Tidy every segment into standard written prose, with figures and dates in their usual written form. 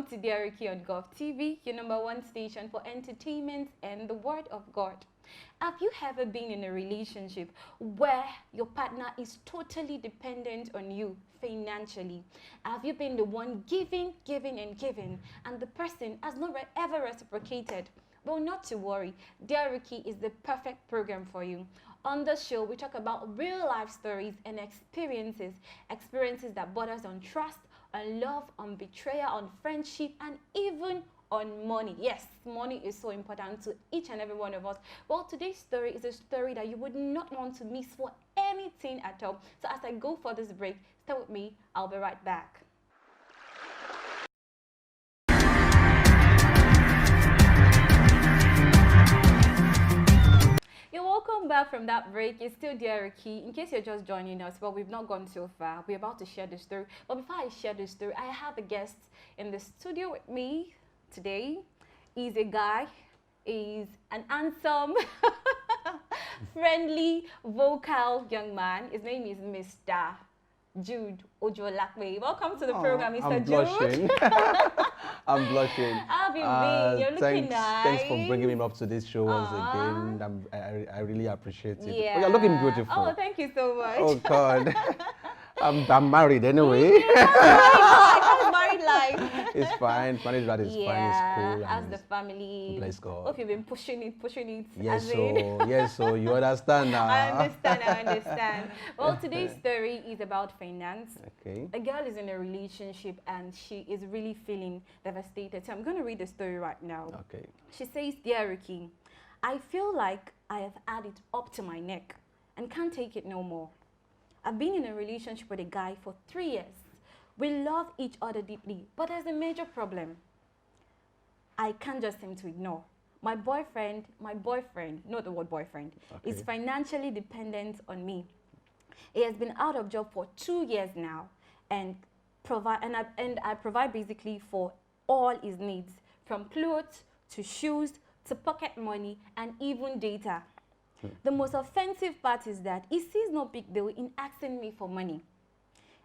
to Rukky on Gov TV, your #1 station for entertainment and the Word of God. Have you ever been in a relationship where your partner is totally dependent on you financially? Have you been the one giving, and the person has not ever reciprocated? Well, not to worry. Rukky is the perfect program for you. On the show, we talk about real life stories and experiences that borders on trust, on love, on betrayal, on friendship, and even on money. Yes, money is so important to each and every one of us. Well, today's story is a story that you would not want to miss for anything at all. So as I go for this break, stay with me. I'll be right back. You're welcome back from that break. It's still Rukky. In case you're just joining us, well, we've not gone so far. We're about to share the story. But before I share the story, I have a guest in the studio with me today. He's a guy. He's an handsome, friendly, vocal young man. His name is Mr. Jude Ojolakwe. Welcome to the program, Mr. I'm Jude. Blushing. I'm blushing. How have you been? You're looking nice. Thanks for bringing me up to this show once again. I really appreciate it. Yeah. Oh, you're looking beautiful. Oh, thank you so much. Oh, God. I'm married anyway. How's married life? It's fine. Married life is fine. It's cool. How's the family? Bless God. Hope you've been pushing it. Yes, so you understand now. I understand. Well, today's story is about finance. Okay. A girl is in a relationship and she is really feeling devastated. So I'm going to read the story right now. Okay. She says, "Dear Rukky, I feel like I have had it up to my neck and can't take it no more. I've been in a relationship with a guy for 3 years. We love each other deeply, but there's a major problem. I can't just seem to ignore. My boyfriend, not the word boyfriend, okay, is financially dependent on me. He has been out of job for 2 years now, and I provide basically for all his needs, from clothes to shoes to pocket money and even data. The most offensive part is that he sees no big deal in asking me for money.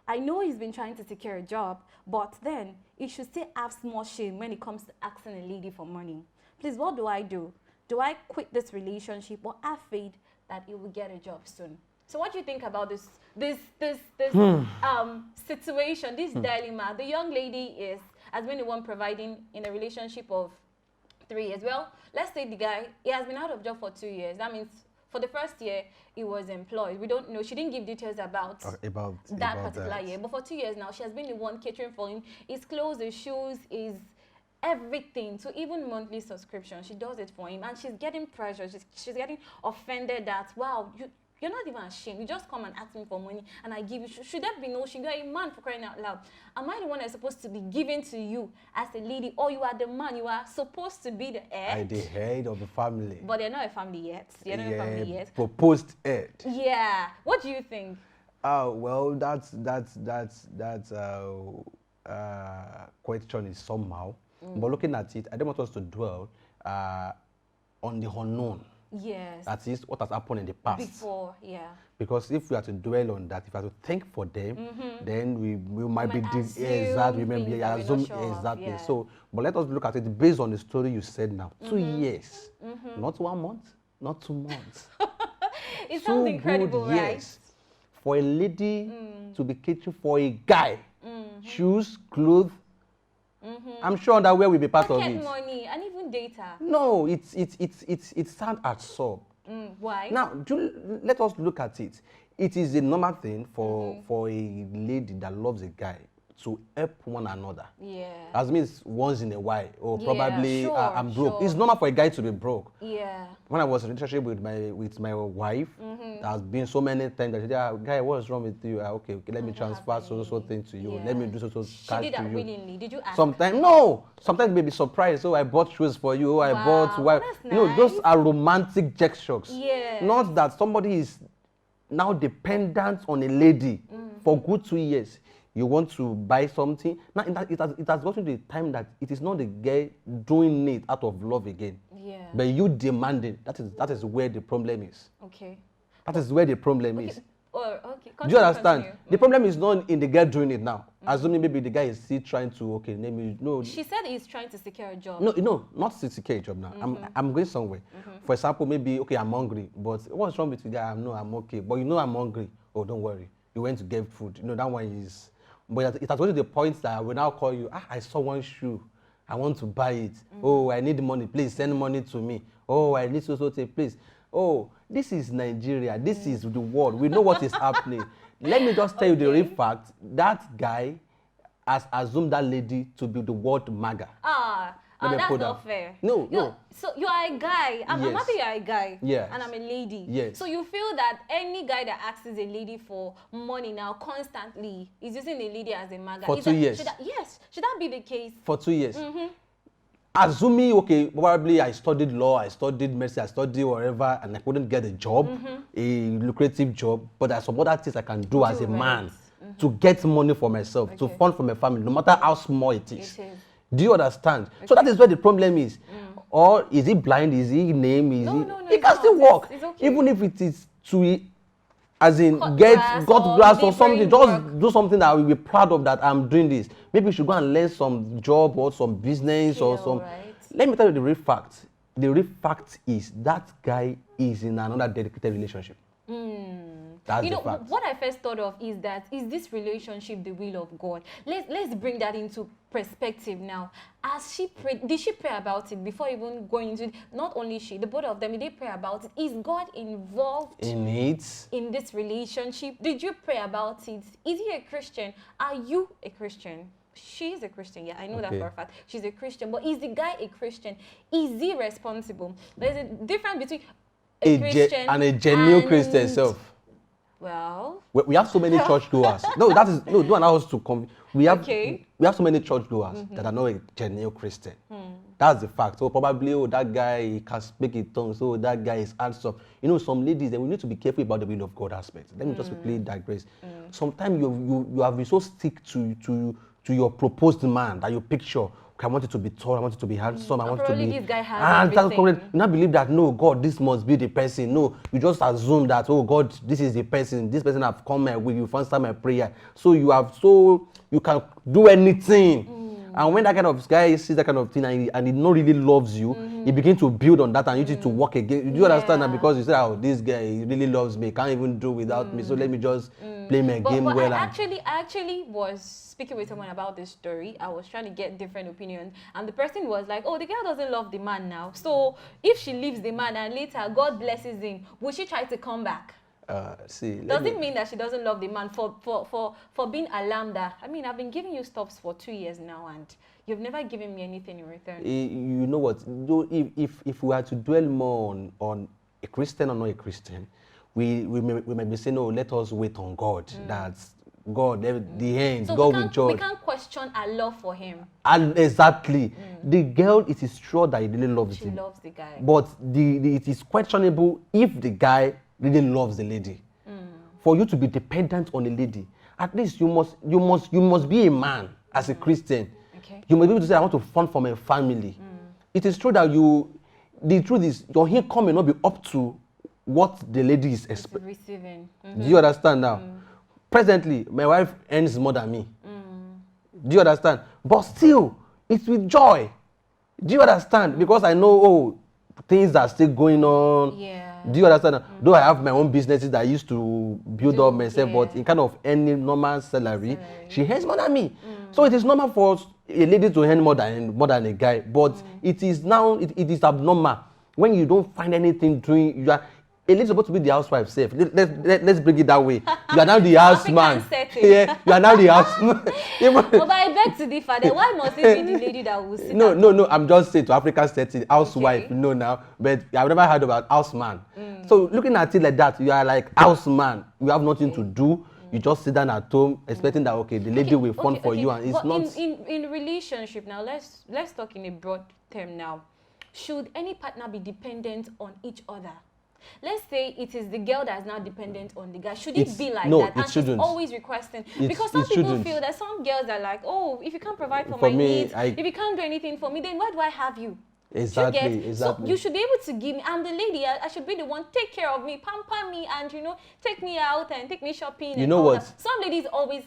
I know he's been trying to secure a job, but then he should still have small shame when it comes to asking a lady for money. Please, what do I do? Do I quit this relationship or have faith that he will get a job soon?" So what do you think about this situation, this dilemma? The young lady has been the one providing in a relationship of 3 years. Well, let's say the guy, he has been out of job for 2 years. That means for the first year, he was employed. We don't know. She didn't give details about that particular year. But for 2 years now, she has been the one catering for him. His clothes, his shoes, his everything. So even monthly subscription, she does it for him. And she's getting pressure. She's getting offended that, wow, you're not even ashamed. You just come and ask me for money and I give you. Should that be no shame? You're a man, for crying out loud. Am I the one that's supposed to be giving to you as a lady, or you are the man? You are supposed to be the head. I'm the head of the family. But they're not a family yet. They're not a family yet. Proposed head. Yeah. What do you think? Well, that question is somehow. But looking at it, I don't want us to dwell on the unknown. Yes. That is what has happened in the past. Before, yeah. Because if we are to dwell on that, if we are to think for them, then we might be exactly. Yeah. So, but let us look at it based on the story you said now. 2 years, not 1 month, not 2 months. It sounds incredible, right? Yes, for a lady to be catering for a guy, shoes, clothes. I'm sure underwear will be part of it. Money and even data. No, it sounds absurd. Why? Now, let us look at it. It is a normal thing for a lady that loves a guy to help one another. Yeah. As means once in a while, or probably sure, I'm broke. It's normal for a guy to be broke. Yeah. When I was in a relationship with my wife, there has been so many times that she said, "Guy, what's wrong with you? Okay, let me transfer so thing to you. Yeah. Let me do so cash to you." She did that willingly. Did you ask? Sometimes no. Sometimes maybe surprised. Oh, I bought shoes for you. I bought. That's nice. Those are romantic gestures. Yeah. Not that somebody is now dependent on a lady for good 2 years. You want to buy something. Now it has gotten to the time that it is not the girl doing it out of love again. Yeah. But you demanding. That is where the problem is. Okay. That is where the problem is. Okay. Do you understand? The problem is not in the girl doing it now. Assuming maybe the guy is still trying to, okay, name me, no. She said he's trying to secure a job. No, not to secure a job now. I'm going somewhere. For example, maybe, okay, I'm hungry, but what's wrong with the guy? No, I'm okay. But I'm hungry. Oh, don't worry. You went to get food. That one is, but it has got to the point that I will now call you, I saw one shoe. I want to buy it. Oh, I need money. Please send money to me. Oh, I need to take place. Oh, this is Nigeria. This is the world. We know what is happening. Let me just tell you the real fact. That guy has assumed that lady to be the world maga. That's not fair. No. So you are a guy. I'm happy you are a guy. Yes. And I'm a lady. Yes. So you feel that any guy that asks a lady for money now constantly is using a lady as a maga. For 2 years. Should that be the case? For 2 years. Assuming, okay, probably I studied law, I studied medicine, I studied whatever, and I couldn't get a job, a lucrative job, but there's some other things I can do as a man to get money for myself, to fund for my family, no matter how small it is. Do you understand? Okay. So that is where the problem is. Or is he blind? Is he lame? No, it can still work. It's okay. Even if it is to, as in, cut grass or something. Just do something that I will be proud of, that I'm doing this. Maybe you should go and learn some job or some business or some. Right. Let me tell you the real fact. The real fact is that guy is in another dedicated relationship. That's the fact. What I first thought of is that, is this relationship the will of God? Let's bring that into perspective now. As she prayed, did she pray about it before even going into it? Not only she, the both of them, did they pray about it? Is God involved in it? In this relationship? Did you pray about it? Is he a Christian? Are you a Christian? She is a Christian, yeah, I know that for a fact. She's a Christian, but is the guy a Christian? Is he responsible? There's a difference between a Christian and a genuine Christian self. Well, we have so many churchgoers. No, don't allow us to come. We have so many churchgoers that are not a genuine Christian. That's the fact. So probably, that guy can speak in tongues. So that guy is handsome. Some ladies, then we need to be careful about the will of God aspect. Let me just quickly digress. Sometimes you have been so stick to your proposed man that you picture. I want it to be tall, I want it to be handsome, I want it to be... this guy has everything. You not believe that, no, God, this must be the person. No, you just assume that, oh, God, this is the person. This person have come my way, you answer my prayer. So you can do anything. And when that kind of guy sees that kind of thing and he not really loves you, he begins to build on that and you need to work again. Do you understand that? Because you say, oh, this guy, he really loves me, can't even do without me, so let me just play my game well. I actually was speaking with someone about this story. I was trying to get different opinions, and the person was like, oh, the girl doesn't love the man now. So if she leaves the man and later God blesses him, will she try to come back? Does it mean that she doesn't love the man for being alarmed that, I mean, I've been giving you stuffs for 2 years now and you've never given me anything in return? You know what? If we had to dwell more on a Christian or not a Christian, we might be saying, oh, let us wait on God. That's God, the end, so God will judge. We can't question our love for him. And exactly. The girl, it is true that he really loves him. She loves the guy. But it is questionable if the guy really loves the lady. For you to be dependent on a lady, at least you must be a man as a Christian. Okay. You must be able to say, I want to fund for my family. It is true that the truth is, your income may not be up to what the lady is receiving. Do you understand now? Presently, my wife earns more than me. Do you understand? But still, it's with joy. Do you understand? Because I know, oh, things are still going on. Yeah. Do you understand? Though I have my own businesses that I used to build up myself, but in kind of any normal salary, she earns more than me. So it is normal for a lady to earn more than a guy. But it is now, it is abnormal when you don't find anything doing. A lady is supposed to be the housewife safe. Let's bring it that way. You are now the houseman. Yeah, you are now the houseman. But I beg to differ. Then why must it be the lady that will sit? No. I'm just saying to African setting, housewife. Okay. No, now, but I've never heard about houseman. So looking at it like that, you are like houseman. You have nothing to do. You just sit down at home expecting that the lady will fund for you, and it's but not. In relationship now, let's talk in a broad term now. Should any partner be dependent on each other? Let's say it is the girl that is now dependent on the guy. Should it be like that? And she's always requesting. Because some people feel that some girls are like, oh, if you can't provide for my needs, if you can't do anything for me, then why do I have you? Exactly. So you should be able to give me. I'm the lady. I should be the one. Take care of me, pamper me, and take me out and take me shopping. You know what? Some ladies always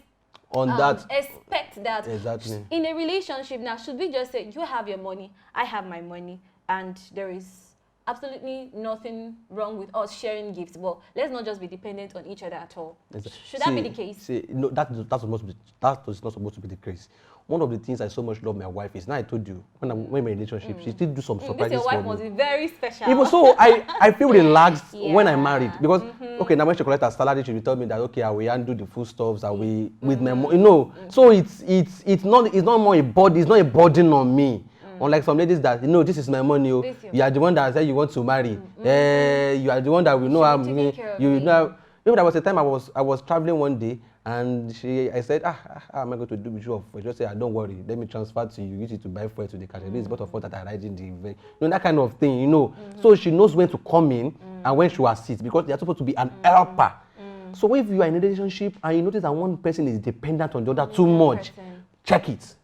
on that. Expect that. Exactly. In a relationship now, should we just say, you have your money, I have my money, and there is absolutely nothing wrong with us sharing gifts? Well, let's not just be dependent on each other at all. Should that be the case? See, no, that is not supposed to be the case. One of the things I so much love my wife is, now I told you, when we're in a relationship, she still do some surprises This your wife for must me. be very special. Even so, I feel relaxed when I'm Yeah. married, because okay, now when she collect her salary, she will tell me that, okay, I will handle the foodstuffs, I will with my you know. So it's not more a body, it's not a burden on me. Unlike some ladies that, you know, this is my money, oh, you are the one that said you want to marry, you are the one that will know how you know. Maybe there was a time I was traveling one day, and I said, how am I going to do with you? She just said, don't worry, let me transfer to you, use it to buy fuel to the car. This is both of us that are riding the event. You know, that kind of thing, you know. So she knows when to come in and when she will assist, because they are supposed to be an helper. So if you are in a relationship and you notice that one person is dependent on the other too much, check it.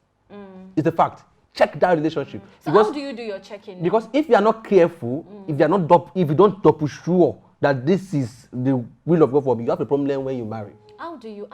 It's a fact. Check that relationship. So how do you do your checking? Because if you are not careful, if you don't double sure that this is the will of God for you, you have a problem when you marry. How do you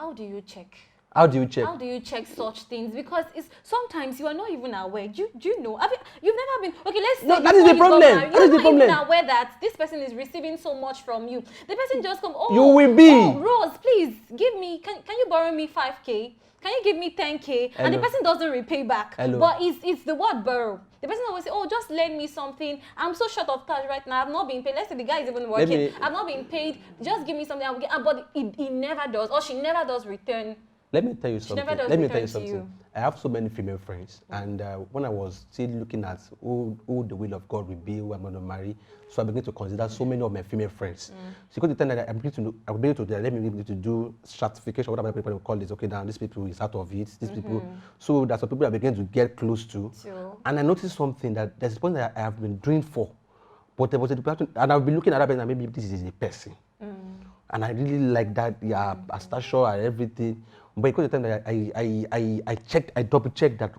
check? How do you check? How do you check such things? Because it's sometimes you are not even aware. Do you know? You've never been, okay, let's say, no, that is the problem. That is the problem. You're not even aware that this person is receiving so much from you. The person just come, you will be. Oh, Rose, please give me. Can you borrow me 5K? Can you give me 10K? And the person doesn't repay back. But it's the word borrow. The person always say, oh, just lend me something. I'm so short of cash right now. I've not been paid. Let's say the guy is even working. I've not been paid. Just give me something. I will get. But he never does, or she never does return. Let me tell you something. I have so many female friends, and when I was still looking at who the will of God will be, who I'm going to marry, so I began to consider so many of my female friends. So because the time that I'm beginning to let me begin to do stratification, whatever people will call it. Okay, now these people is out of it. These people, so that's what people are beginning to get close to. And I noticed something, that there's a point that I have been doing for, but there was a person, and I've been looking at that person, and maybe this is a person, and I really like that, a stature and everything. But because the time that I double checked that,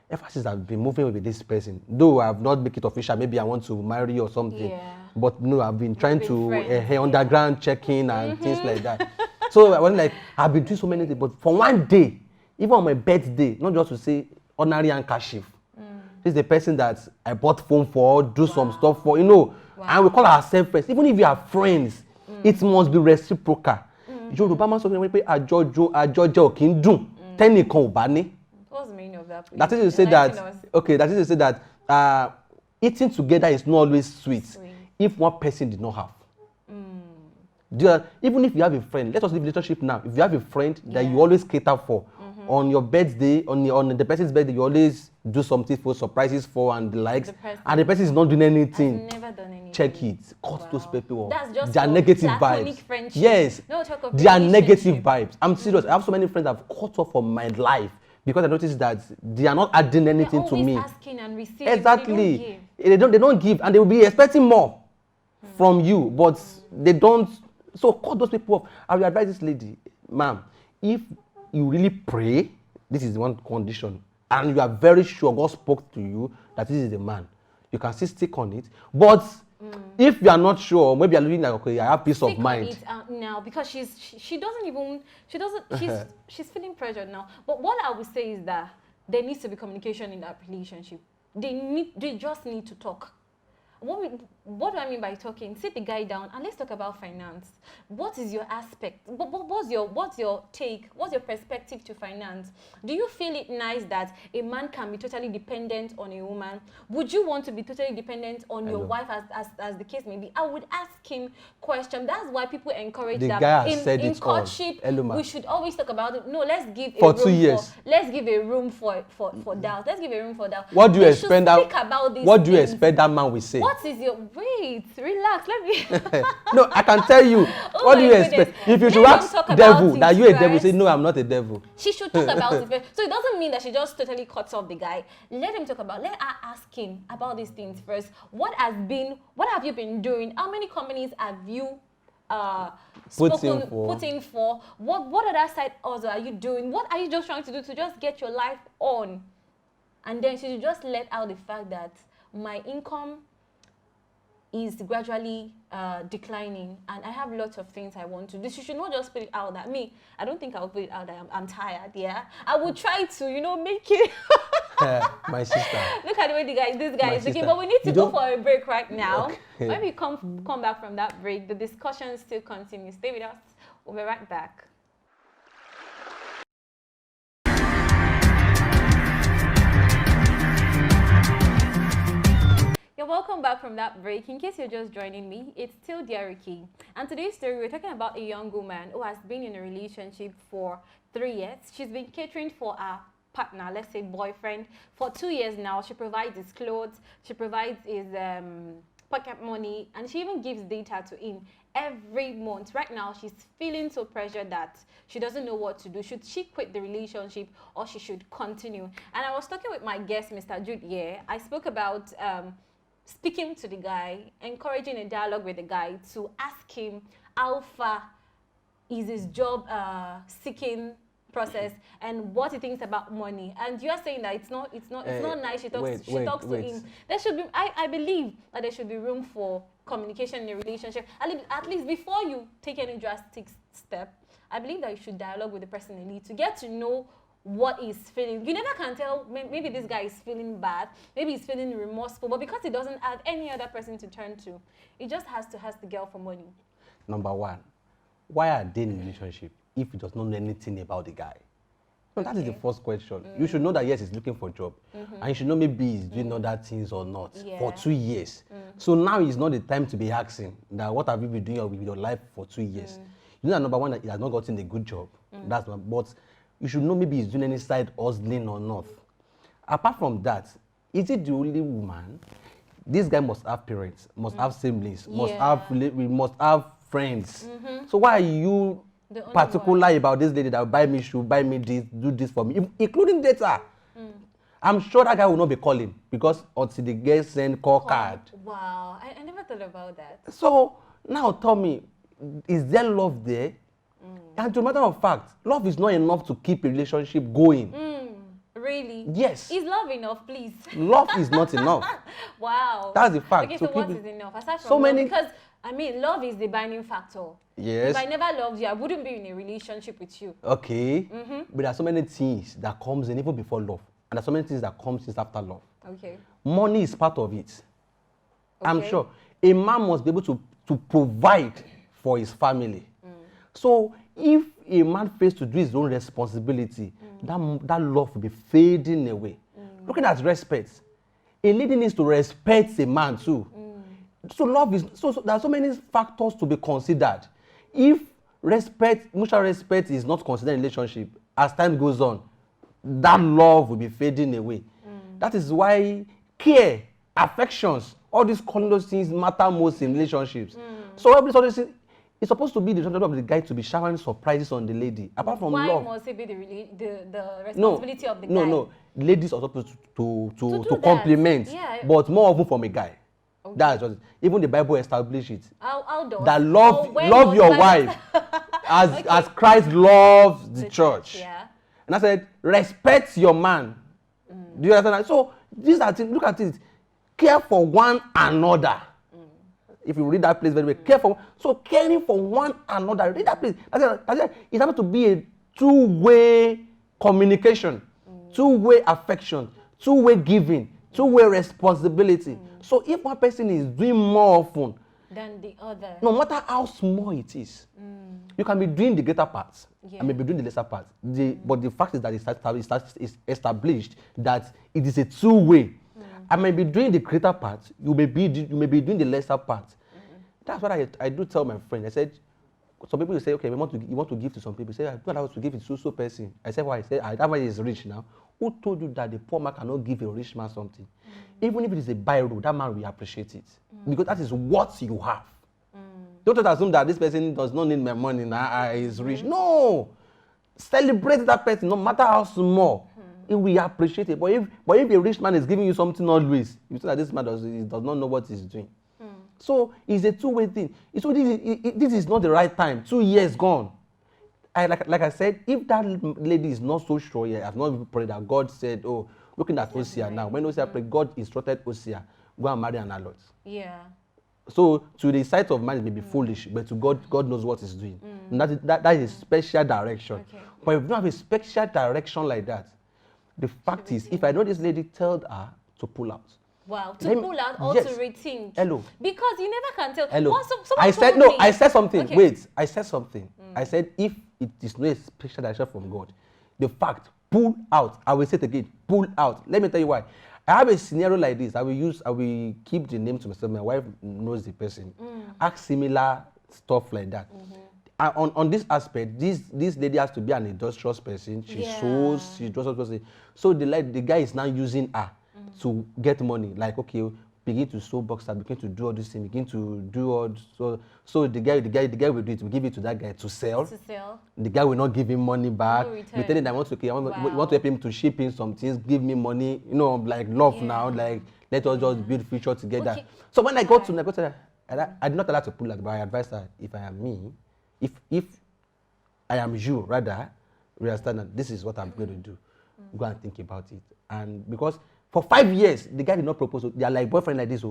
ever since I've been moving with this person, though I have not made it official, maybe I want to marry or something. But no, I've been trying to underground checking and things like that. So I was like, I've been doing so many things, but for one day, even on my birthday, not just to say ordinary handkerchief. This is the person that I bought phone for, do some stuff for, you know, and we call ourselves friends. Even if you are friends, it must be reciprocal. Yorùbá máa ń sọ fún mi pé àjọjẹ ò kì í dùn tẹ́nìkan ò bá ní. What's the meaning of that? That is to say that eating together is not always sweet if one person did not have. Even if you have a friend, let us leave relationship now. If you have a friend that you always cater for, on your birthday, on the person's birthday, you always do something for, surprises for, and the likes, and the person is not doing anything. I've never done anything. Check it. Cut those people off. That's just they are negative vibes. Friendship. Yes, no talk of they are negative vibes. I'm serious. I have so many friends that have cut off from my life because I noticed that they are not adding anything to me. Asking and receiving. Exactly. They don't give, and they will be expecting more from you, but they don't. So cut those people off. I will advise this lady, ma'am, if you really pray, this is one condition, and you are very sure God spoke to you that this is the man, you can still stick on it. But if you are not sure, maybe you are looking like, okay, I have peace of mind. Now, because she's feeling pressured now. But what I would say is that there needs to be communication in that relationship. They just need to talk. What do I mean by talking? Sit the guy down and let's talk about finance. What is your aspect? What's your take? What's your perspective to finance? Do you feel it nice that a man can be totally dependent on a woman? Would you want to be totally dependent on your wife as the case may be? I would ask him questions. That's why people encourage the that guy has said in courtship. We should always talk about it. No, let's give for 2 years. Let's give a room for doubt. Let's give a room for doubt. What do you expect that man will say? What is your wait? Relax. Let me. No, I can tell you. Oh, what do you expect? If you should ask devil that you a devil, say no, I'm not a devil. She should talk about it first. So it doesn't mean that she just totally cuts off the guy. Let him talk about. Let her ask him about these things first. What have you been doing? How many companies have you put in for? What other side also are you doing? What are you just trying to do to just get your life on? And then she should just let out the fact that my income is gradually declining, and I have lots of things I want to do. You should not just put it out that me. I don't think I'll put it out that I'm tired. Yeah, I will try to, make it. My sister. Look at the way this guy is looking. sister. But we need to You go don't- for a break right now. Okay. When we come back from that break, the discussion still continues. Stay with us. We'll be right back. You're welcome back from that break. In case you're just joining me, it's still Rukky. And today's story, we're talking about a young woman who has been in a relationship for 3 years. She's been catering for a partner, let's say boyfriend, for 2 years now. She provides his clothes, she provides his pocket money, and she even gives data to him every month. Right now, she's feeling so pressured that she doesn't know what to do. Should she quit the relationship or she should continue? And I was talking with my guest, Mr. Jude, here. I spoke about speaking to the guy, encouraging a dialogue with the guy to ask him how far is his job seeking process and what he thinks about money. And you are saying that it's not nice. She talks to him. There should be, I believe that there should be room for communication in a relationship. At least before you take any drastic step, I believe that you should dialogue with the person you need to get to know what he's feeling. You never can tell. Maybe this guy is feeling bad, maybe he's feeling remorseful, but because he doesn't have any other person to turn to, he just has to ask the girl for money. Number one, why are they in a relationship if he does not know anything about the guy? No, that is the first question. You should know that yes, he's looking for a job, and you should know maybe he's doing other things or not for 2 years. So now is not the time to be asking that what have you been doing with your life for 2 years. You know that number one, that he has not gotten a good job. That's one. But you should know maybe he's doing any side hustling or not. Apart from that, is it the only woman? This guy must have parents, must have siblings, must have friends. So why are you particular about this lady that will buy me shoe, buy me this, do this for me, including data? I'm sure that guy will not be calling because until the girl send call card. Wow, I never thought about that. So now tell me, is there love there? And to a matter of fact, love is not enough to keep a relationship going. Really? Yes. Is love enough, please? Love is not enough. Wow. That's the fact. Okay, so what is enough? Aside from so love, many, because I mean, love is the binding factor. Yes. If I never loved you, I wouldn't be in a relationship with you. Okay. But there are so many things that comes in even before love, and there are so many things that comes in after love. Okay. Money is part of it. Okay. I'm sure a man must be able to provide for his family. So if a man fails to do his own responsibility, that love will be fading away. Looking at respect, a lady needs to respect a man too. So love is so there are so many factors to be considered. If mutual respect is not considered in a relationship, as time goes on, that love will be fading away. That is why care, affections, all these kind of things matter most in relationships. So all these things, it's supposed to be the job of the guy to be showering surprises on the lady. Apart from why love. Why must it be the responsibility of the guy? No. Ladies are supposed to that. compliment, Yeah. but more often from a guy. Okay. That's just even the Bible establishes it. How does? That love your wife as Christ loves the church. Yeah. And I said, respect your man. Do you understand that? So these are things, look at it. Care for one another. If you read that place very well, care for. So caring for one another. Read that place. It's supposed to be a two-way communication, two-way affection, two-way giving, two-way responsibility. So if one person is doing more often than the other, no matter how small it is, you can be doing the greater parts and maybe doing the lesser parts. But the fact is that it's established that it is a two-way. I may be doing the greater part, you may be doing the lesser part. That's what I do tell my friend. I said, some people will say, okay, you want to give to some people. Say, I want to give it to so person. I said, why? I said, that man is rich now. Who told you that the poor man cannot give a rich man something? Even if it is a biro, that man will appreciate it. Because that is what you have. Don't just assume that this person does not need my money now, is rich. No! Celebrate that person, no matter how small. He will appreciate it. But if a rich man is giving you something always, you see that this man does not know what he's doing. So it's a two-way thing. So this is not the right time. 2 years gone. Like I said, if that lady is not so sure yet, I've not prayed that God said, oh, looking at Osea now. When Osea prayed, God instructed Osea, go and marry an harlot. Yeah. So to the sight of man, it may be foolish, but to God, God knows what He's doing. And that is a special direction. Okay. But if you don't have a special direction like that, the fact is, if I know this lady told her to pull out. Wow, to pull out or to rethink. Hello. Because you never can tell. Hello. I said no. I said something. Okay. Wait, I said something. I said if it is not a special direction from God, the fact pull out. I will say it again. Pull out. Let me tell you why. I have a scenario like this. I will keep the name to myself. My wife knows the person. Ask similar stuff like that. On this aspect, this lady has to be an industrious person. She sews, she does person. So the guy is now using her to get money. Like, okay, begin to sew boxer, begin to do all this thing, begin to do all so the guy will do it, will give it to that guy to sell. The guy will not give him money back. We tell him I want to help him to ship in some things, give me money, like love now, like let us just build future together. Okay. So when I got to negotiate, I did not allow her to pull out, but I advised her, if I am me, if I am you, rather, we understand that this is what I'm going to do. Go and think about it. And because for 5 years, the guy did not propose. They are like boyfriend like this.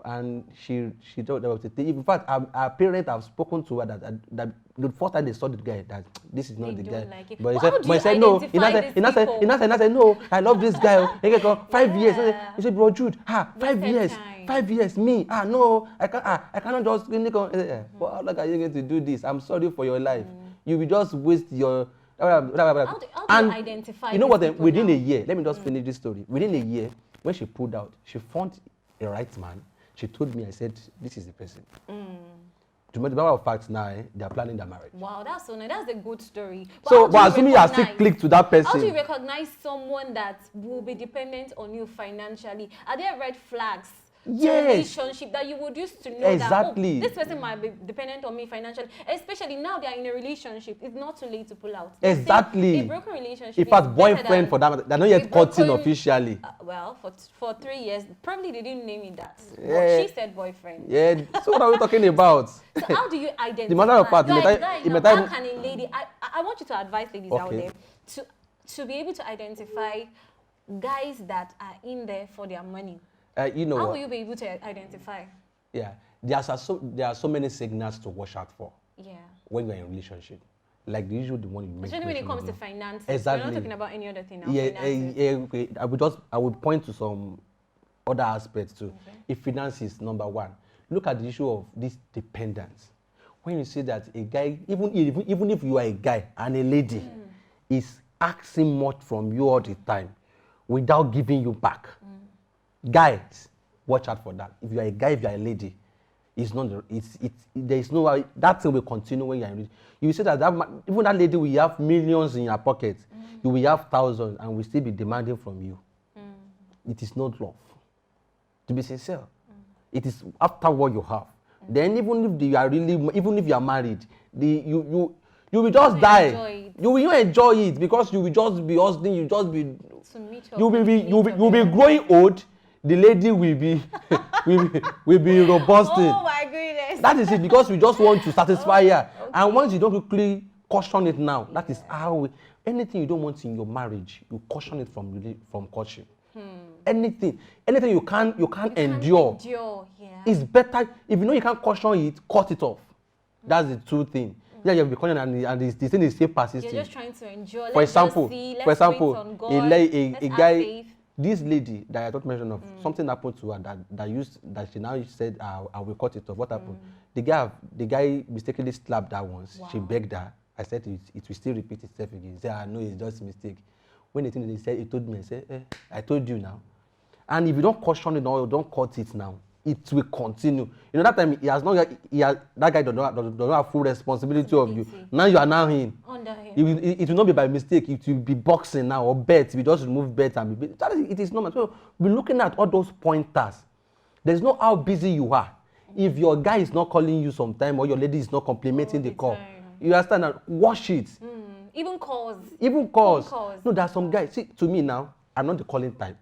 And she thought that was the thing. In fact, our parents have spoken to her that the first time they saw the guy, that this is not the guy. Like but he said no. He said no, I love this guy. He got 5 years. He said, bro Jude, 5 years. 5 years, me. No, I cannot just well, like, are you going to do this? I'm sorry for your life. You will just waste your. How do you identify? You know what? Within a year, let me just finish this story. Within a year, when she pulled out, she found a right man. She told me, I said, this is the person. To the matter of fact, now they are planning their marriage. Wow, that's so nice. That's a good story. But assuming you are still clicked to that person. How do you recognize someone that will be dependent on you financially? Are there red flags? Yes. Relationship that you would use to know exactly. that this person might be dependent on me financially, especially now they are in a relationship. It's not too late to pull out. Exactly. A broken relationship. In fact, boyfriend for that, they're not yet cutting officially. Well, for 3 years, probably they didn't name it that. But she said boyfriend. Yeah. So what are we talking about? So how do you identify? The matter of fact, how can a lady? I want you to advise ladies out there to be able to identify guys that are in there for their money. How will you be able to identify? Yeah, there are so many signals to watch out for. Yeah. When you're in a relationship, like the usual one you mentioned. Especially when it comes to finances. Exactly. We're not talking about any other thing now. Okay. I would point to some other aspects too. Okay. If finance is number one, look at the issue of this dependence. When you see that a guy, even if you are a guy and a lady, is asking much from you all the time, without giving you back. Guys, watch out for that. If you are a guy, if you are a lady, there is no that thing will continue when you are in. You will see that even that lady will have millions in your pocket, you will have thousands, and will still be demanding from you. It is not love. To be sincere, it is after what you have. Then even if you are married, you will just die. You will not enjoy it because you will just be hustling. You will be growing old. The lady will be robust. Oh my goodness. That is it, because we just want to satisfy her. Okay. And once you don't quickly caution it now, that is how anything you don't want in your marriage, you caution it from courtship. Anything you can't endure. It's better if you know you can't caution it, cut it off. That's the true thing. Yeah, you'll be cautioning and the thing is still persisting. You're just trying to endure. For example, a guy. Faith. This lady that I don't mention of, something happened to her that she now said, I will cut it off. What happened? The guy mistakenly slapped her once. Wow. She begged her. I said it will still repeat itself again. He said, no, it's just a mistake. When he told me, I said, I told you now. And if you don't caution it or you don't cut it now, it will continue. That time that guy does not have full responsibility of you. Now you are now in. Under him. It will not be by mistake. It will be boxing now or bet. We just remove bet and be. It is normal. So we're looking at all those pointers. There's no how busy you are. If your guy is not calling you sometime or your lady is not complimenting the call, you understand that. Watch it. Even calls. No, there are some guys. See, to me now, I'm not the calling type.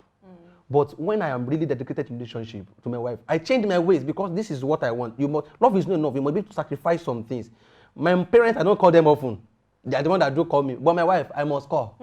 But when I am really dedicated to relationship to my wife, I change my ways because this is what I want. Love is not enough. You must be able to sacrifice some things. My parents, I don't call them often. They are the one that do call me. But my wife, I must call.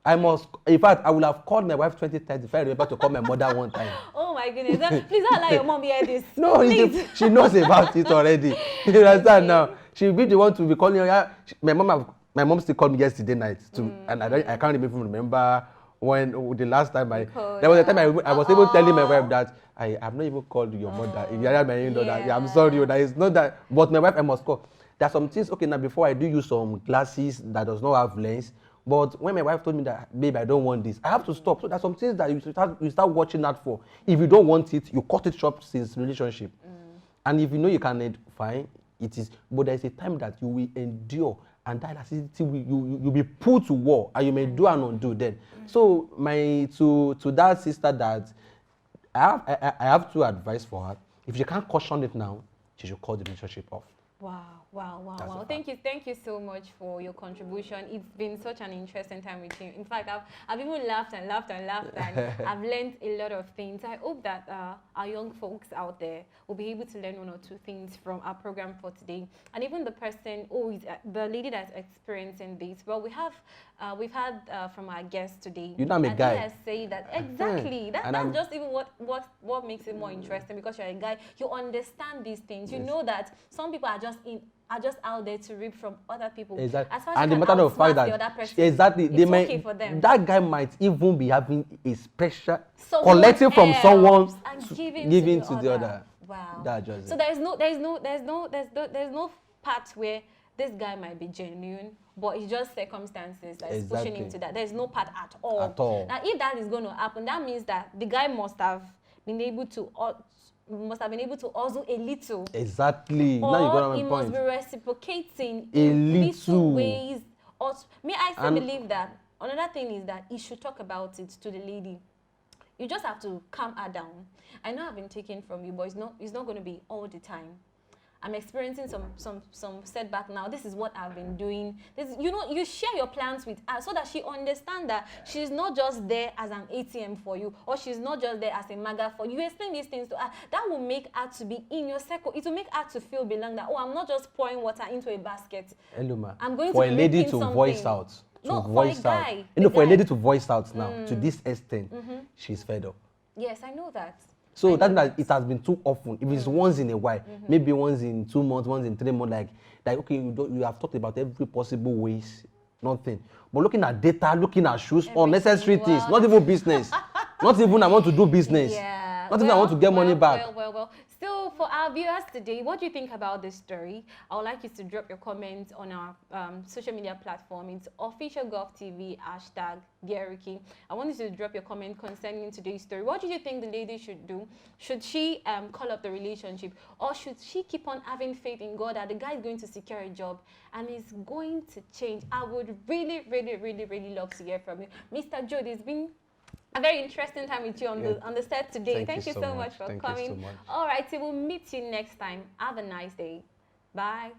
In fact, I would have called my wife 20 times if I remember to call my mother one time. Oh my my goodness. Please don't allow your mom hear this. No, please. she knows about it already. You understand now? She be the one to be calling her. Yeah, my mom still called me yesterday night too, and I can't even remember when the last time there was a time I was even telling my wife that I have not even called your mother. If you are my in-law, that I'm sorry, that is not that. But my wife, I must call. There are some things. Okay, now before I do use some glasses that does not have lens. But when my wife told me that, babe, I don't want this, I have to stop. So there's some things that you start watching out for. If you don't want it, you cut it short since relationship. And if you know you can, fine, it is. But there's a time that you will endure, and that elasticity you'll be put to war, and you may do and undo then. So to that sister that I have to advise for her. If she can't caution it now, she should call the relationship off. Wow. Thank you so much for your contribution. It's been such an interesting time with you. In fact, I've even laughed and I've learned a lot of things. I hope that our young folks out there will be able to learn one or two things from our program for today. And even the person the lady that's experiencing this. Well, we've had from our guest today. You know I'm a guy. I say that exactly. That's just even what makes it more interesting, because you're a guy. You understand these things. You know that some people are just out there to reap from other people. Exactly. As far as and the matter of fact that the other person, exactly it's okay for them. That guy might even be having a special collecting from someone and giving to the other. Wow. That's just so there's no part where this guy might be genuine, but it's just circumstances that's pushing him to that. There's no part at all. Now, if that is going to happen, that means that the guy must have been able to also a little. Exactly. Or now you got he my must point. be reciprocating A in little ways. Or I still believe that another thing is that he should talk about it to the lady. You just have to calm her down. I know I've been taken from you, but it's not going to be all the time. I'm experiencing some setback now. This is what I've been doing. You share your plans with her so that she understands that she's not just there as an ATM for you, or she's not just there as a maga for you. You explain these things to her. That will make her to be in your circle. It will make her to feel belong, that, I'm not just pouring water into a basket. Eluma, I'm going for to a lady to something. voice out. For a lady to voice out now to this extent, she's fed up. Yes, I know that. So that it has been too often. If it's once in a while, maybe once in 2 months, once in 3 months, like okay, you have talked about every possible ways, nothing. But looking at data, looking at shoes, unnecessary things, not even business. Not even I want to do business. Yeah. Not even I want to get money back. Well. Still, for our viewers today, what do you think about this story? I would like you to drop your comments on our social media platform. It's official GovTV #Rukky. I want you to drop your comment concerning today's story. What do you think the lady should do? Should she call up the relationship, or should she keep on having faith in God that the guy is going to secure a job and is going to change? I would really love to hear from you, Mr. Joe. It's been a very interesting time with you on the set today. Thank you so much for coming. All right, so we'll meet you next time. Have a nice day. Bye.